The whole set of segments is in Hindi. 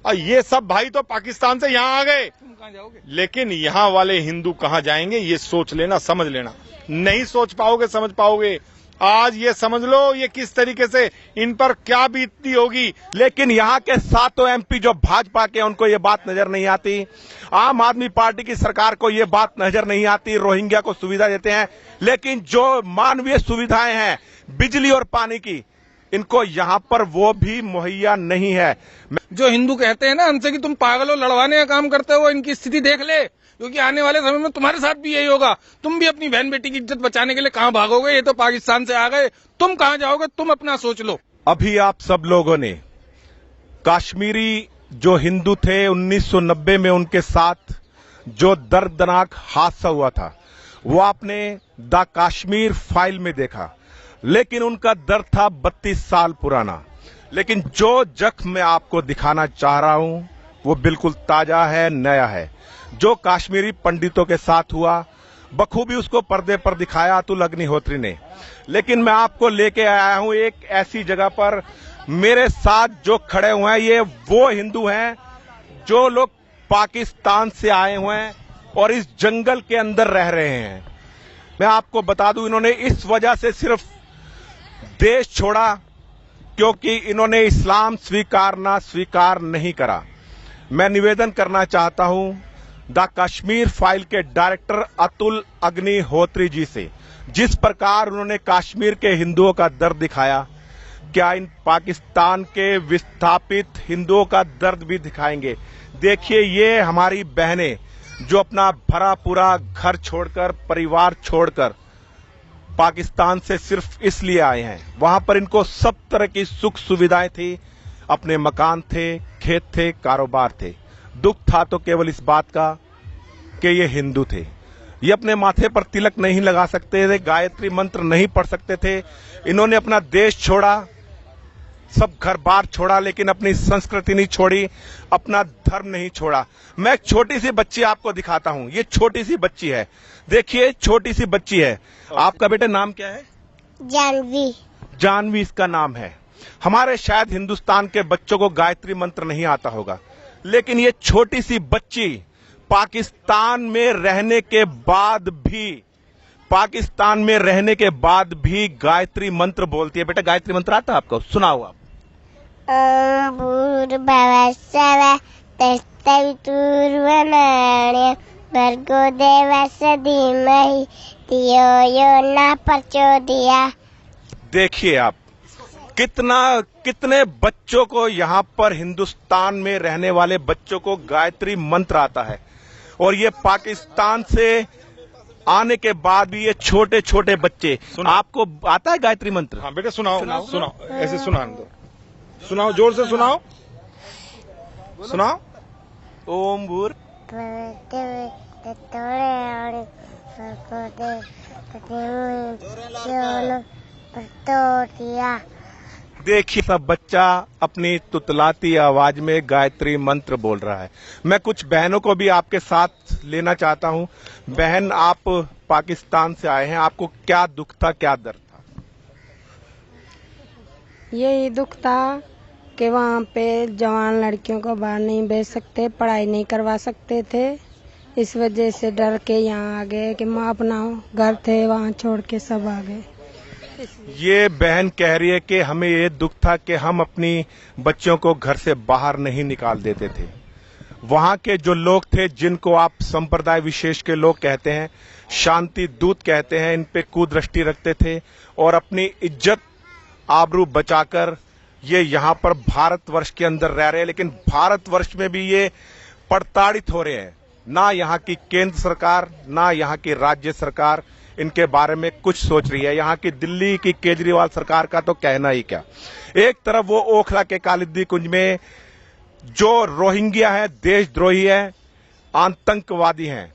और ये सब भाई तो पाकिस्तान से यहाँ आ गए, तुम कहाँ जाओगे? लेकिन यहाँ वाले हिंदू कहाँ जाएंगे, ये सोच लेना, समझ लेना। नहीं सोच पाओगे, समझ पाओगे। आज ये समझ लो ये किस तरीके से इन पर क्या बीतती होगी। लेकिन यहाँ के 7 एमपी जो भाजपा के, उनको ये बात नजर नहीं आती। आम आदमी पार्टी की सरकार को ये बात नजर नहीं आती। रोहिंग्या को सुविधा देते हैं, लेकिन जो मानवीय सुविधाएं हैं, बिजली और पानी की, इनको यहाँ पर वो भी मुहैया नहीं है। जो हिंदू कहते हैं ना हमसे कि तुम पागल हो, लड़वाने का काम करते हो, इनकी स्थिति देख ले, क्योंकि आने वाले समय में तुम्हारे साथ भी यही होगा। तुम भी अपनी बहन बेटी की इज्जत बचाने के लिए कहाँ भागोगे? ये तो पाकिस्तान से आ गए, तुम कहाँ जाओगे? तुम अपना सोच लो। अभी आप सब लोगों ने कश्मीरी जो हिंदू थे 1990 में उनके साथ जो दर्दनाक हादसा हुआ था, वो आपने द कश्मीर फाइल में देखा। लेकिन उनका दर्द था 32 साल पुराना। लेकिन जो जख्म मैं आपको दिखाना चाह रहा हूं वो बिल्कुल ताजा है, नया है। जो कश्मीरी पंडितों के साथ हुआ, बखूबी उसको पर्दे पर दिखाया अतुल अग्निहोत्री ने। लेकिन मैं आपको लेके आया हूं एक ऐसी जगह पर, मेरे साथ जो खड़े हुए हैं ये वो हिंदू हैं जो लोग पाकिस्तान से आए हुए हैं और इस जंगल के अंदर रह रहे हैं। मैं आपको बता दूं, इन्होंने इस वजह से सिर्फ देश छोड़ा क्योंकि इन्होंने इस्लाम स्वीकार नहीं करा। मैं निवेदन करना चाहता हूं द कश्मीर फाइल के डायरेक्टर अतुल अग्निहोत्री जी से, जिस प्रकार उन्होंने कश्मीर के हिंदुओं का दर्द दिखाया, क्या इन पाकिस्तान के विस्थापित हिंदुओं का दर्द भी दिखाएंगे। देखिए, ये हमारी बहनें जो अपना भरा पूरा घर छोड़कर, परिवार छोड़कर पाकिस्तान से सिर्फ इसलिए आए हैं। वहां पर इनको सब तरह की सुख सुविधाएं थी, अपने मकान थे, खेत थे, कारोबार थे। दुख था तो केवल इस बात का कि ये हिंदू थे। ये अपने माथे पर तिलक नहीं लगा सकते थे, गायत्री मंत्र नहीं पढ़ सकते थे। इन्होंने अपना देश छोड़ा, सब घर बार छोड़ा, लेकिन अपनी संस्कृति नहीं छोड़ी, अपना धर्म नहीं छोड़ा। मैं एक छोटी सी बच्ची आपको दिखाता हूं। ये छोटी सी बच्ची है, देखिए छोटी सी बच्ची है। आपका बेटा नाम क्या है? जानवी। जानवी इसका नाम है। हमारे शायद हिंदुस्तान के बच्चों को गायत्री मंत्र नहीं आता होगा, लेकिन ये छोटी सी बच्ची पाकिस्तान में रहने के बाद भी गायत्री मंत्र बोलती है। बेटा, गायत्री मंत्र आता है आपको? सुनाओ आप। ओम भूर्भुवः स्वः तत्सवितुर्वरेण्यं भर्गो देवस्य धीमहि धियो यो न प्रचोदयात्। देखिए आप, कितने बच्चों को यहाँ पर हिंदुस्तान में रहने वाले बच्चों को गायत्री मंत्र आता है, और ये पाकिस्तान से आने के बाद भी ये छोटे छोटे बच्चे। आपको आता है गायत्री मंत्र? हाँ बेटा, सुनाओ, ऐसे सुनाओ, जोर से सुनाओ। ओम भूर देखिए, सब बच्चा अपनी तुतलाती आवाज में गायत्री मंत्र बोल रहा है। मैं कुछ बहनों को भी आपके साथ लेना चाहता हूं। बहन, आप पाकिस्तान से आए हैं, आपको क्या दुख था, क्या दर्द था? यही दुख था कि वहाँ पे जवान लड़कियों को बाहर नहीं भेज सकते, पढ़ाई नहीं करवा सकते थे। इस वजह से डर के यहाँ आ गए कि माँ अपना घर थे वहाँ छोड़ के सब आ गए। ये बहन कह रही है कि हमें ये दुख था कि हम अपनी बच्चियों को घर से बाहर नहीं निकाल देते थे। वहां के जो लोग थे, जिनको आप संप्रदाय विशेष के लोग कहते हैं, शांति दूत कहते हैं, इन पे कुदृष्टि रखते थे और अपनी इज्जत आबरू बचाकर ये यहाँ पर भारतवर्ष के अंदर रह रहे हैं। लेकिन भारतवर्ष में भी ये प्रताड़ित हो रहे हैं। ना यहाँ की केंद्र सरकार, ना यहाँ की राज्य सरकार इनके बारे में कुछ सोच रही है। यहाँ की दिल्ली की केजरीवाल सरकार का तो कहना ही क्या। एक तरफ वो ओखला के कालिंदी कुंज में जो रोहिंग्या है, देशद्रोही है, आतंकवादी हैं,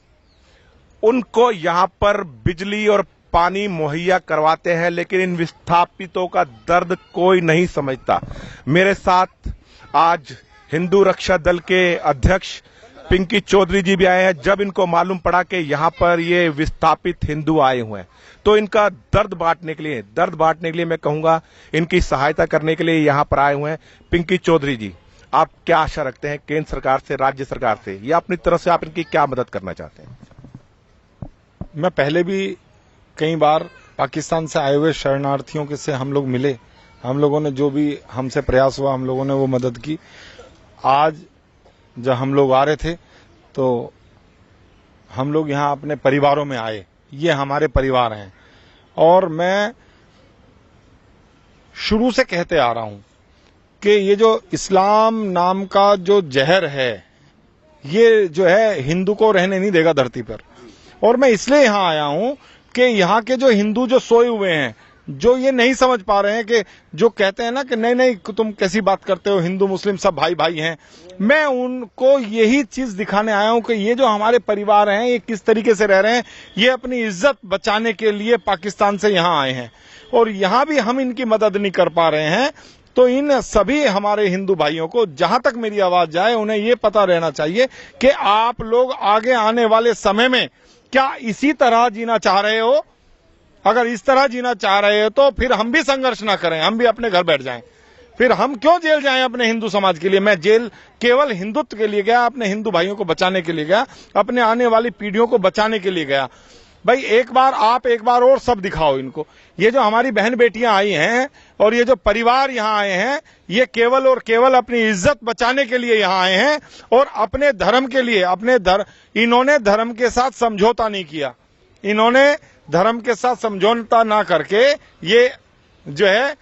उनको यहाँ पर बिजली और पानी मुहैया करवाते हैं, लेकिन इन विस्थापितों का दर्द कोई नहीं समझता। मेरे साथ आज हिंदू रक्षा दल के अध्यक्ष पिंकी चौधरी जी भी आए हैं। जब इनको मालूम पड़ा कि यहाँ पर ये विस्थापित हिंदू आए हुए हैं, तो इनका दर्द बांटने के लिए मैं कहूंगा, इनकी सहायता करने के लिए यहाँ पर आए हुए हैं। पिंकी चौधरी जी, आप क्या आशा रखते हैं केंद्र सरकार से, राज्य सरकार से, या अपनी तरफ से आप इनकी क्या मदद करना चाहते हैं? मैं पहले भी कई बार पाकिस्तान से आए हुए शरणार्थियों के से हम लोग मिले, हम लोगों ने जो भी हमसे प्रयास हुआ हम लोगों ने वो मदद की। आज जब हम लोग आ रहे थे तो हम लोग यहाँ अपने परिवारों में आए, ये हमारे परिवार हैं। और मैं शुरू से कहते आ रहा हूं कि ये जो इस्लाम नाम का जो जहर है, ये जो है हिंदू को रहने नहीं देगा धरती पर। और मैं इसलिए यहां आया हूं कि यहाँ के जो हिंदू जो सोए हुए हैं, जो ये नहीं समझ पा रहे हैं, कि जो कहते हैं ना कि नहीं नहीं तुम कैसी बात करते हो, हिंदू मुस्लिम सब भाई भाई हैं, मैं उनको यही चीज दिखाने आया हूं कि ये जो हमारे परिवार हैं ये किस तरीके से रह रहे हैं। ये अपनी इज्जत बचाने के लिए पाकिस्तान से यहां आए हैं और यहां भी हम इनकी मदद नहीं कर पा रहे हैं। तो इन सभी हमारे हिंदू भाइयों को, जहां तक मेरी आवाज जाए, उन्हें ये पता रहना चाहिए कि आप लोग आगे आने वाले समय में क्या इसी तरह जीना चाह रहे हो। अगर इस तरह जीना चाह रहे हो तो फिर हम भी संघर्ष ना करें, हम भी अपने घर बैठ जाएं। फिर हम क्यों जेल जाएं अपने हिंदू समाज के लिए। मैं जेल केवल हिंदुत्व के लिए गया, अपने हिंदू भाइयों को बचाने के लिए गया, अपने आने वाली पीढ़ियों को बचाने के लिए गया। भाई एक बार और सब दिखाओ इनको। ये जो हमारी बहन बेटियां आई हैं और ये जो परिवार यहां आए हैं, ये केवल और केवल अपनी इज्जत बचाने के लिए यहां आए हैं और अपने धर्म के लिए, इन्होंने धर्म के साथ समझौता नहीं किया। इन्होंने धर्म के साथ समझौता ना करके ये जो है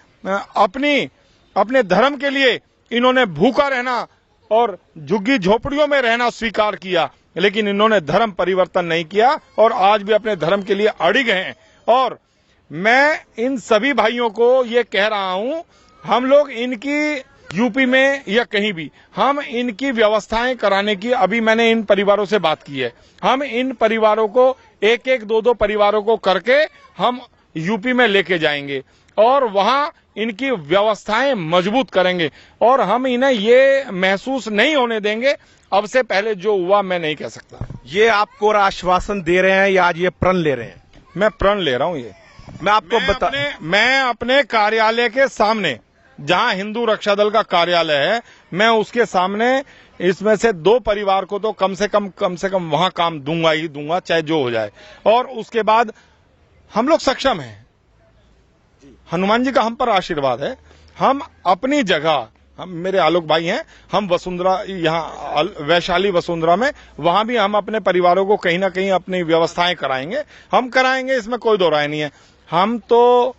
अपने धर्म के लिए इन्होंने भूखा रहना और झुग्गी झोपड़ियों में रहना स्वीकार किया, लेकिन इन्होंने धर्म परिवर्तन नहीं किया और आज भी अपने धर्म के लिए अड़िग हैं। और मैं इन सभी भाइयों को ये कह रहा हूं, हम लोग इनकी यूपी में या कहीं भी हम इनकी व्यवस्थाएं कराने की, अभी मैंने इन परिवारों से बात की है, हम इन परिवारों को एक एक दो परिवारों को करके हम यूपी में लेके जाएंगे और वहां इनकी व्यवस्थाएं मजबूत करेंगे और हम इन्हें ये महसूस नहीं होने देंगे। अब से पहले जो हुआ मैं नहीं कह सकता। ये आपको आश्वासन दे रहे हैं या आज ये प्रण ले रहे हैं? मैं प्रण ले रहा हूं। ये मैं आपको मैं अपने कार्यालय के सामने, जहां हिंदू रक्षा दल का कार्यालय है, मैं उसके सामने इसमें से 2 परिवार को तो कम से कम वहां काम दूंगा ही दूंगा, चाहे जो हो जाए। और उसके बाद हम लोग सक्षम हैं, हनुमान जी का हम पर आशीर्वाद है। हम अपनी जगह, हम मेरे आलोक भाई हैं, हम वसुंधरा, यहाँ वैशाली वसुंधरा में, वहां भी हम अपने परिवारों को कहीं ना कहीं अपनी व्यवस्थाएं कराएंगे, हम कराएंगे, इसमें कोई दो राय नहीं है। हम तो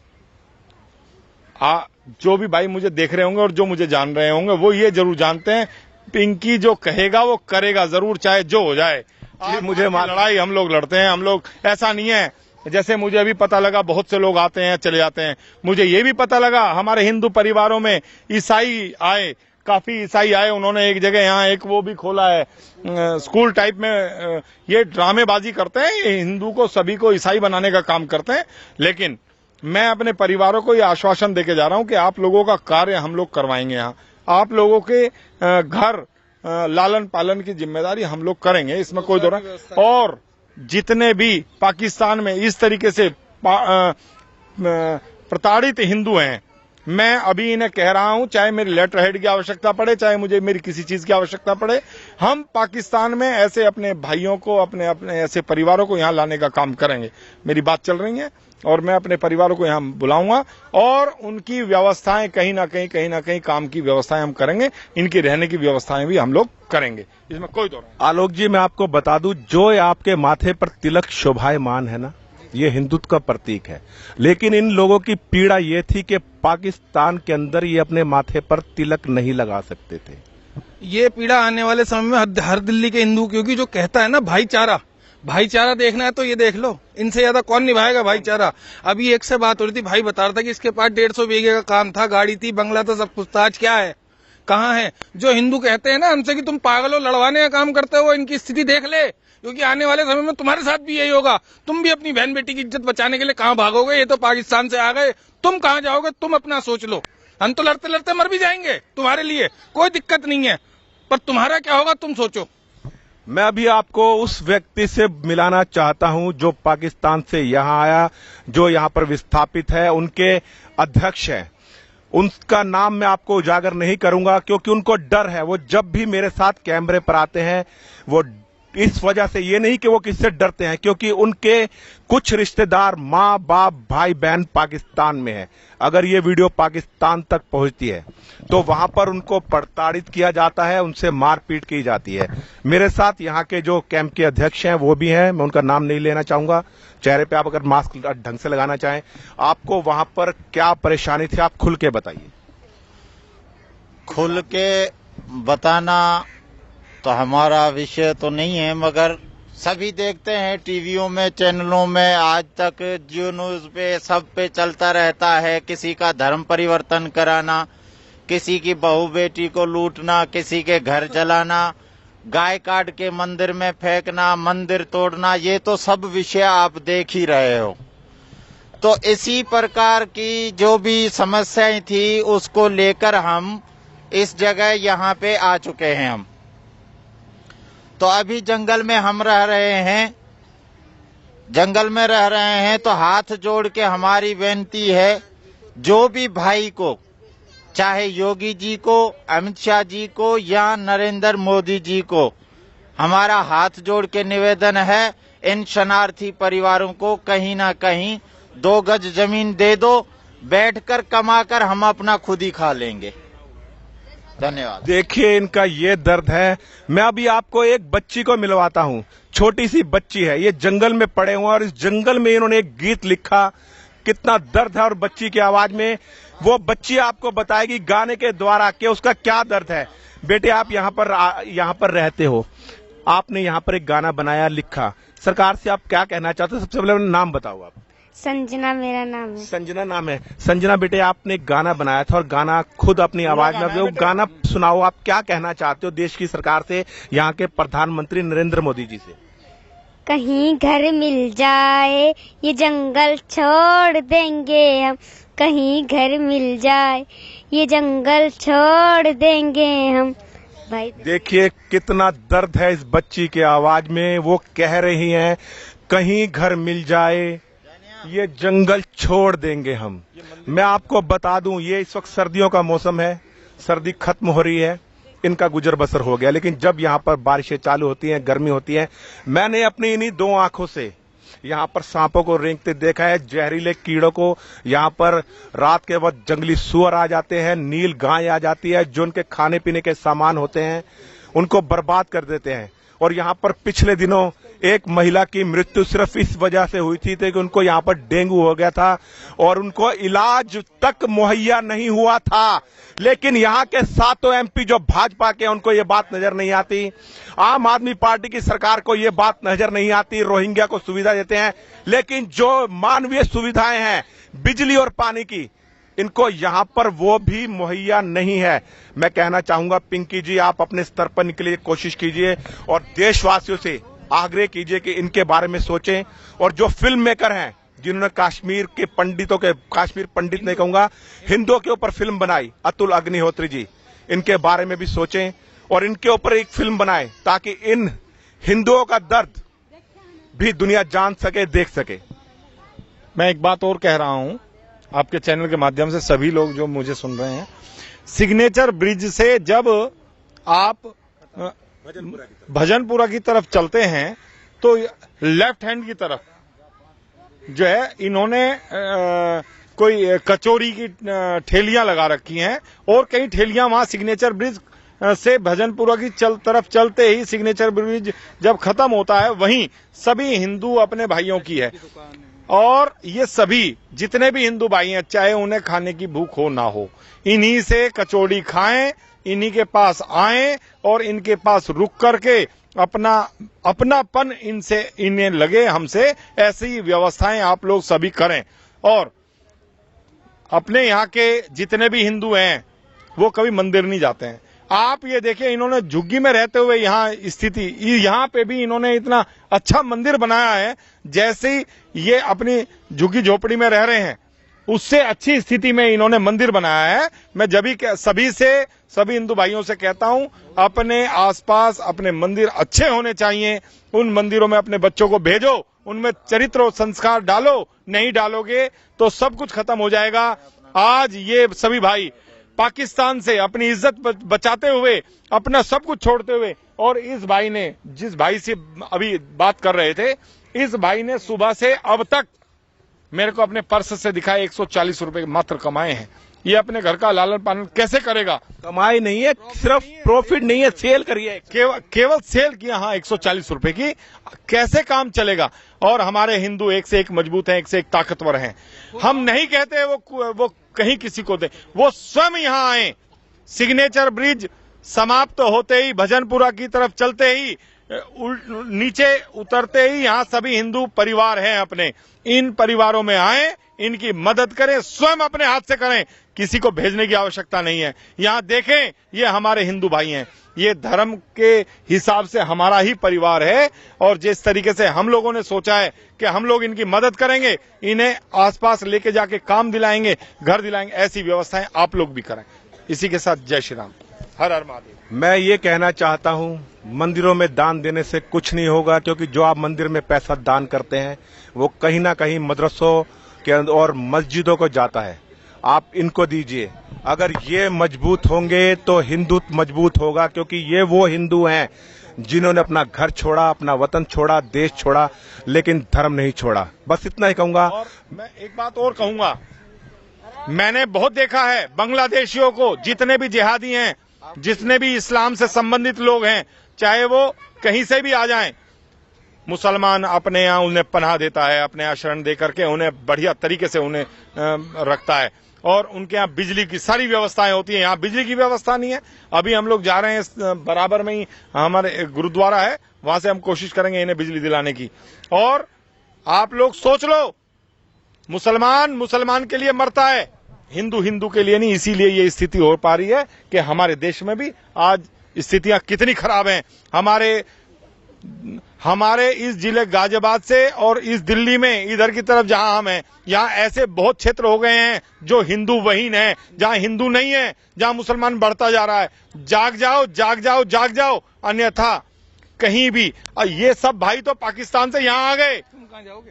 जो भी भाई मुझे देख रहे होंगे और जो मुझे जान रहे होंगे वो ये जरूर जानते हैं, पिंकी जो कहेगा वो करेगा जरूर, चाहे जो हो जाए। मुझे लड़ाई हम लोग लड़ते हैं, हम लोग ऐसा नहीं है। जैसे मुझे अभी पता लगा बहुत से लोग आते हैं चले जाते हैं, मुझे ये भी पता लगा हमारे हिंदू परिवारों में ईसाई आए, काफी ईसाई आए। उन्होंने एक जगह यहाँ एक वो भी खोला है स्कूल टाइप में, ये ड्रामेबाजी करते हैं, ये हिंदू को सभी को ईसाई बनाने का काम करते हैं। लेकिन मैं अपने परिवारों को ये आश्वासन देके जा रहा हूं कि आप लोगों का कार्य हम लोग करवाएंगे। यहाँ आप लोगों के घर लालन पालन की जिम्मेदारी हम लोग करेंगे, इसमें कोई दो राय। और जितने भी पाकिस्तान में इस तरीके से प्रताड़ित हिंदू हैं, मैं अभी इन्हें कह रहा हूं, चाहे मेरी लेटर हेड की आवश्यकता पड़े, चाहे मुझे मेरी किसी चीज की आवश्यकता पड़े, हम पाकिस्तान में ऐसे अपने भाइयों को, अपने ऐसे परिवारों को यहां लाने का काम करेंगे। मेरी बात चल रही है और मैं अपने परिवारों को यहां बुलाऊंगा और उनकी व्यवस्थाएं कहीं ना कहीं काम की व्यवस्थाएं हम करेंगे, इनकी रहने की व्यवस्थाएं भी हम लोग करेंगे, इसमें कोई दो नहीं। आलोक जी, मैं आपको बता दूं, जो आपके माथे पर तिलक शोभायमान है ना, ये हिंदुत्व का प्रतीक है। लेकिन इन लोगों की पीड़ा ये थी कि पाकिस्तान के अंदर ये अपने माथे पर तिलक नहीं लगा सकते थे। ये पीड़ा आने वाले समय में हर दिल्ली के हिंदू, क्योंकि जो कहता है ना भाईचारा देखना है तो ये देख लो, इनसे ज्यादा कौन निभाएगा भाईचारा। अभी एक से बात हो रही थी, भाई बता रहा था कि इसके पास 150 बीघे का काम था, गाड़ी थी, बंगला था, सब कुछ था। आज क्या है, कहाँ है? जो हिंदू कहते हैं ना हमसे कि तुम पागल हो, लड़वाने का काम करते हो, इनकी स्थिति देख ले, क्योंकि आने वाले समय में तुम्हारे साथ भी यही होगा। तुम भी अपनी बहन बेटी की इज्जत बचाने के लिए कहाँ भागोगे? ये तो पाकिस्तान से आ गए, तुम कहाँ जाओगे? तुम अपना सोच लो। हम तो लड़ते लड़ते मर भी जाएंगे, तुम्हारे लिए कोई दिक्कत नहीं है, पर तुम्हारा क्या होगा तुम सोचो। मैं अभी आपको उस व्यक्ति से मिलाना चाहता हूं जो पाकिस्तान से यहां आया, जो यहां पर विस्थापित है, उनके अध्यक्ष हैं। उनका नाम मैं आपको उजागर नहीं करूंगा क्योंकि उनको डर है। वो जब भी मेरे साथ कैमरे पर आते हैं वो इस वजह से, ये नहीं कि वो किससे डरते हैं, क्योंकि उनके कुछ रिश्तेदार, माँ बाप, भाई बहन पाकिस्तान में है। अगर ये वीडियो पाकिस्तान तक पहुंचती है तो वहां पर उनको प्रताड़ित किया जाता है, उनसे मारपीट की जाती है। मेरे साथ यहाँ के जो कैंप के अध्यक्ष हैं वो भी हैं, मैं उनका नाम नहीं लेना चाहूंगा। चेहरे पे आप अगर मास्क ढंग से लगाना चाहें, आपको वहां पर क्या परेशानी थी, आप खुल के बताइए। खुल के बताना तो हमारा विषय तो नहीं है, मगर सभी देखते हैं टीवियों में, चैनलों में, आज तक जियो न्यूज पे सब पे चलता रहता है। किसी का धर्म परिवर्तन कराना, किसी की बहू बेटी को लूटना, किसी के घर जलाना, गाय काट के मंदिर में फेंकना, मंदिर तोड़ना, ये तो सब विषय आप देख ही रहे हो। तो इसी प्रकार की जो भी समस्याएं थी उसको लेकर हम इस जगह यहाँ पे आ चुके हैं। हम तो अभी जंगल में हम रह रहे हैं, जंगल में रह रहे हैं। तो हाथ जोड़ के हमारी विनती है, जो भी भाई को, चाहे योगी जी को, अमित शाह जी को या नरेंद्र मोदी जी को, हमारा हाथ जोड़ के निवेदन है, इन शरणार्थी परिवारों को कहीं ना कहीं 2 गज जमीन दे दो, बैठकर कमाकर हम अपना खुद ही खा लेंगे। धन्यवाद। देखिए इनका ये दर्द है। मैं अभी आपको एक बच्ची को मिलवाता हूँ, छोटी सी बच्ची है, ये जंगल में पड़े हुए और इस जंगल में इन्होंने एक गीत लिखा, कितना दर्द है। और बच्ची की आवाज में वो बच्ची आपको बताएगी गाने के द्वारा कि उसका क्या दर्द है। बेटे आप यहाँ पर रहते हो, आपने यहाँ पर एक गाना बनाया, लिखा, सरकार से आप क्या कहना चाहते हो? सबसे पहले नाम बताओ आप। संजना मेरा नाम है। संजना नाम है। संजना बेटे आपने एक गाना बनाया था और गाना खुद अपनी आवाज में, वो गाना सुनाओ, आप क्या कहना चाहते हो देश की सरकार से, यहाँ के प्रधानमंत्री नरेंद्र मोदी जी से? कहीं घर मिल जाए ये जंगल छोड़ देंगे हम, कहीं घर मिल जाए ये जंगल छोड़ देंगे हम। भाई देखिए कितना दर्द है इस बच्ची के आवाज में। वो कह रही हैं कहीं घर मिल जाए ये जंगल छोड़ देंगे हम। मैं आपको बता दूं, ये इस वक्त सर्दियों का मौसम है, सर्दी खत्म हो रही है, इनका गुजर बसर हो गया। लेकिन जब यहाँ पर बारिशें चालू होती हैं, गर्मी होती है, मैंने अपनी इन्हीं 2 आंखों से यहाँ पर सांपों को रेंगते देखा है, जहरीले कीड़ों को। यहाँ पर रात के वक्त जंगली सुअर आ जाते हैं, नील गाय आ जाती है, जो उनके खाने पीने के सामान होते हैं उनको बर्बाद कर देते हैं। और यहाँ पर पिछले दिनों एक महिला की मृत्यु सिर्फ इस वजह से हुई थी कि उनको यहाँ पर डेंगू हो गया था और उनको इलाज तक मुहैया नहीं हुआ था। लेकिन यहाँ के 7 एमपी जो भाजपा के, उनको ये बात नजर नहीं आती। आम आदमी पार्टी की सरकार को ये बात नजर नहीं आती। रोहिंग्या को सुविधा देते हैं, लेकिन जो मानवीय सुविधाएं हैं, बिजली और पानी की, इनको यहाँ पर वो भी मुहैया नहीं है। मैं कहना चाहूंगा पिंकी जी, आप अपने स्तर पर निकलिए, कोशिश कीजिए और देशवासियों से आग्रह कीजिए कि इनके बारे में सोचें। और जो फिल्म मेकर हैं जिन्होंने कश्मीर के पंडितों के, कश्मीर पंडित नहीं कहूंगा, हिंदुओं के ऊपर फिल्म बनाई, अतुल अग्निहोत्री जी, इनके बारे में भी सोचें और इनके ऊपर एक फिल्म बनाएं ताकि इन हिंदुओं का दर्द भी दुनिया जान सके, देख सके। मैं एक बात और कह रहा हूं आपके चैनल के माध्यम से, सभी लोग जो मुझे सुन रहे हैं, सिग्नेचर ब्रिज से जब आप भजनपुरा की तरफ चलते हैं तो लेफ्ट हैंड की तरफ जो है इन्होंने कोई कचौरी की ठेलियां लगा रखी हैं और कई ठेलियां वहां सिग्नेचर ब्रिज से भजनपुरा की तरफ चलते ही सिग्नेचर ब्रिज जब खत्म होता है वहीं सभी हिंदू अपने भाइयों की है। और ये सभी जितने भी हिंदू भाई हैं, चाहे उन्हें खाने की भूख हो ना हो, इन्हीं से कचौड़ी खाएं, इन्हीं के पास आएं और इनके पास रुक करके अपनापन इनसे इन्हें लगे हमसे, ऐसी व्यवस्थाएं आप लोग सभी करें। और अपने यहाँ के जितने भी हिंदू हैं वो कभी मंदिर नहीं जाते हैं। आप ये देखिए, इन्होंने झुग्गी में रहते हुए यहाँ स्थिति, यहाँ पे भी इन्होंने इतना अच्छा मंदिर बनाया है, जैसे ये अपनी झुग्गी झोपड़ी में रह रहे हैं उससे अच्छी स्थिति में इन्होंने मंदिर बनाया है। मैं सभी हिंदू भाइयों से कहता हूं, अपने आसपास अपने मंदिर अच्छे होने चाहिए, उन मंदिरों में अपने बच्चों को भेजो, उनमें चरित्र और संस्कार डालो। नहीं डालोगे तो सब कुछ खत्म हो जाएगा। आज ये सभी भाई पाकिस्तान से अपनी इज्जत बचाते हुए, अपना सब कुछ छोड़ते हुए, और इस भाई ने, जिस भाई से अभी बात कर रहे थे, इस भाई ने सुबह से अब तक मेरे को अपने पर्स से दिखाए 140 रुपए मात्र कमाए हैं। ये अपने घर का लालन पालन कैसे करेगा? कमाई नहीं है, सिर्फ प्रॉफिट नहीं है, सेल करिए, केवल सेल किया, हाँ 140 रुपए की, कैसे काम चलेगा? और हमारे हिंदू एक से एक मजबूत हैं, एक से एक ताकतवर हैं। हम नहीं कहते वो कहीं किसी को दे, वो स्वयं यहाँ आए। सिग्नेचर ब्रिज समाप्त होते ही, भजनपुरा की तरफ चलते ही, नीचे उतरते ही यहाँ सभी हिंदू परिवार हैं अपने, इन परिवारों में आए, इनकी मदद करें, स्वयं अपने हाथ से करें, किसी को भेजने की आवश्यकता नहीं है। यहाँ देखें, ये हमारे हिंदू भाई हैं, ये धर्म के हिसाब से हमारा ही परिवार है, और जिस तरीके से हम लोगों ने सोचा है कि हम लोग इनकी मदद करेंगे, इन्हें आसपास लेके जाके काम दिलाएंगे, घर दिलाएंगे, ऐसी व्यवस्थाएं आप लोग भी करें। इसी के साथ जय श्री राम, हर हर महादेव। मैं ये कहना चाहता हूँ, मंदिरों में दान देने से कुछ नहीं होगा, क्योंकि जो आप मंदिर में पैसा दान करते हैं वो कहीं ना कहीं मदरसों के और मस्जिदों को जाता है। आप इनको दीजिए। अगर ये मजबूत होंगे तो हिंदू मजबूत होगा, क्योंकि ये वो हिंदू हैं जिन्होंने अपना घर छोड़ा, अपना वतन छोड़ा, देश छोड़ा, लेकिन धर्म नहीं छोड़ा। बस इतना ही कहूंगा। और मैं एक बात और कहूंगा, मैंने बहुत देखा है बांग्लादेशियों को, जितने भी जिहादी हैं, जितने भी इस्लाम से संबंधित लोग हैं, चाहे वो कहीं से भी आ जाएं, मुसलमान अपने यहाँ उन्हें पनाह देता है, अपने यहाँ शरण दे करके उन्हें बढ़िया तरीके से उन्हें रखता है, और उनके यहाँ बिजली की सारी व्यवस्थाएं होती है। यहाँ बिजली की व्यवस्था नहीं है। अभी हम लोग जा रहे हैं, बराबर में ही हमारे गुरुद्वारा है, वहां से हम कोशिश करेंगे इन्हें बिजली दिलाने की। और आप लोग सोच लो, मुसलमान के लिए मरता है, हिंदू हिंदू के लिए नहीं। इसीलिए ये स्थिति हो पा रही है कि हमारे देश में भी आज स्थितियां कितनी खराब हैं। हमारे इस जिले गाजियाबाद से और इस दिल्ली में इधर की तरफ जहां हम हैं, यहाँ ऐसे बहुत क्षेत्र हो गए हैं जो हिंदू वहीन है, जहां हिंदू नहीं है, जहां मुसलमान बढ़ता जा रहा है। जाग जाओ, जाग जाओ, जाग जाओ, अन्यथा कहीं भी। ये सब भाई तो पाकिस्तान से यहाँ आ गए,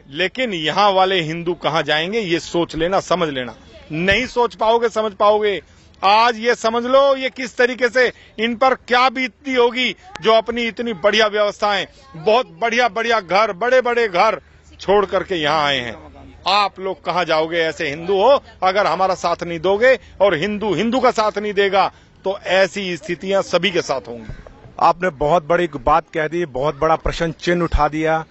लेकिन यहाँ वाले हिंदू कहाँ जाएंगे? ये सोच लेना, समझ लेना। नहीं सोच पाओगे, समझ पाओगे। आज ये समझ लो ये किस तरीके से इन पर क्या बीतती होगी, जो अपनी इतनी बढ़िया व्यवस्थाएं, बहुत बढ़िया बढ़िया घर, बड़े बड़े घर छोड़ करके यहाँ आए हैं। आप लोग कहाँ जाओगे ऐसे हिंदू हो, अगर हमारा साथ नहीं दोगे, और हिंदू हिंदू का साथ नहीं देगा, तो ऐसी स्थितियां सभी के साथ होंगी। आपने बहुत बड़ी बात कह दी, बहुत बड़ा प्रश्न चिन्ह उठा दिया।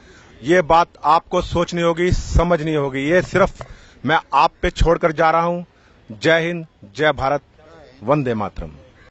ये बात आपको सोचनी होगी, समझनी होगी। ये सिर्फ मैं आप पे छोड़कर जा रहा हूं। जय हिंद, जय भारत, वंदे मातरम।